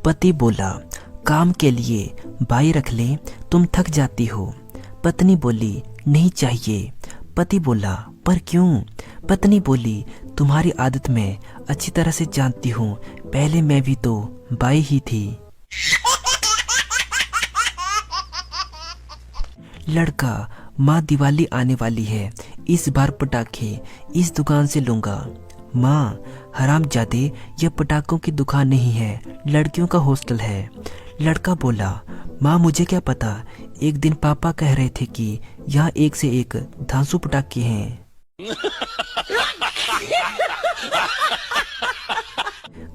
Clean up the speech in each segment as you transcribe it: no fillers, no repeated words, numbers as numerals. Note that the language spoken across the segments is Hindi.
पति बोला, काम के लिए बाई रख ले, तुम थक जाती हो। पत्नी बोली, नहीं चाहिए। पति बोला, पर क्यों? पत्नी बोली, तुम्हारी आदत मैं अच्छी तरह से जानती हूँ, पहले मैं भी तो बाई ही थी। लड़का, माँ दिवाली आने वाली है, इस बार पटाखे इस दुकान से लूंगा। माँ, हरामजादे, यह पटाखों की दुकान नहीं है, लड़कियों का हॉस्टल है। लड़का बोला, माँ मुझे क्या पता, एक दिन पापा कह रहे थे कि यहाँ एक से एक धांसू पटाखे हैं।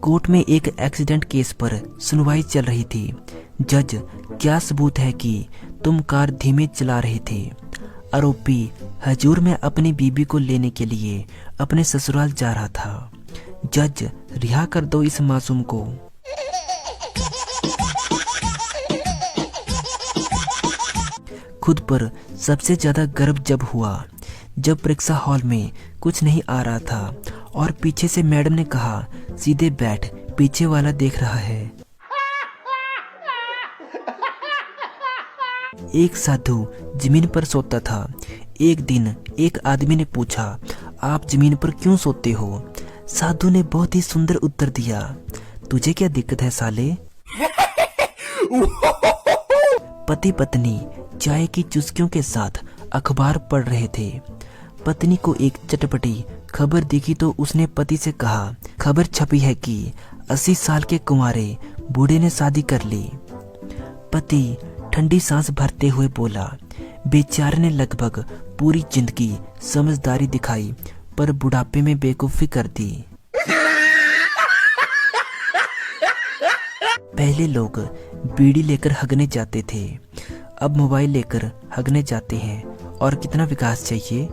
कोर्ट में एक एक्सीडेंट केस पर सुनवाई चल रही थी। जज, क्या सबूत है कि तुम कार धीमे चला रहे थे? आरोपी, हजूर मैं अपनी बीबी को लेने के लिए अपने ससुराल जा रहा था। जज, रिहा कर दो इस मासूम को। खुद पर सबसे ज्यादा गर्व जब हुआ, जब परीक्षा हॉल में कुछ नहीं आ रहा था और पीछे से मैडम ने कहा, सीधे बैठ, पीछे वाला देख रहा है। एक साधु जमीन पर सोता था। एक दिन एक आदमी ने पूछा, आप जमीन पर क्यों सोते हो? साधु ने बहुत ही सुंदर उत्तर दिया, तुझे क्या दिक्कत है साले? पति पत्नी चाय की चुस्कियों के साथ अखबार पढ़ रहे थे। पत्नी को एक चटपटी खबर दिखी तो उसने पति से कहा, खबर छपी है कि 80 साल के कुंवारे बूढ़े ने शादी कर ली। पति ठंडी सांस भरते हुए बोला, बेचारे ने लगभग पूरी जिंदगी समझदारी दिखाई पर बुढ़ापे में बेवकूफी कर दी। पहले लोग बीड़ी लेकर हगने जाते थे, अब मोबाइल लेकर हगने जाते हैं। और कितना विकास चाहिए।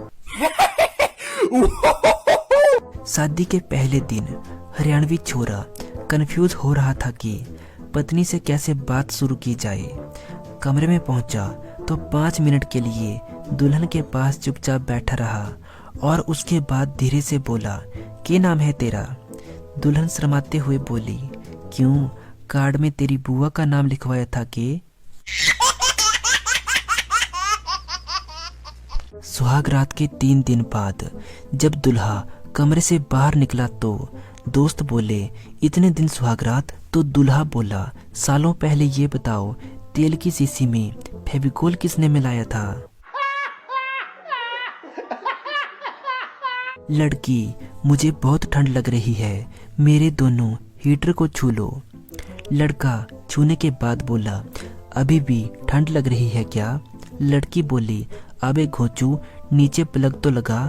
शादी के पहले दिन हरियाणवी छोरा कंफ्यूज हो रहा था कि पत्नी से कैसे बात शुरू की जाए। कमरे में पहुंचा तो 5 मिनट के लिए दुल्हन के पास चुपचाप बैठा रहा और उसके बाद धीरे से बोला, क्या नाम है तेरा? दुल्हन शर्माते हुए बोली, क्यों, कार्ड में तेरी बुआ का नाम लिखवाया था कि? सुहाग रात के 3 दिन बाद जब दूल्हा कमरे से बाहर निकला तो दोस्त बोले, इतने दिन सुहाग रात? तो दूल्हा बोला, सालों पहले ये बताओ, तेल की शीशी में फेविकोल किसने मिलाया था? लड़की, मुझे बहुत ठंड लग रही है, मेरे दोनों हीटर को छू लो। लड़का छूने के बाद बोला, अभी भी ठंड लग रही है क्या? लड़की बोली, अबे घोंचू, नीचे प्लग तो लगा।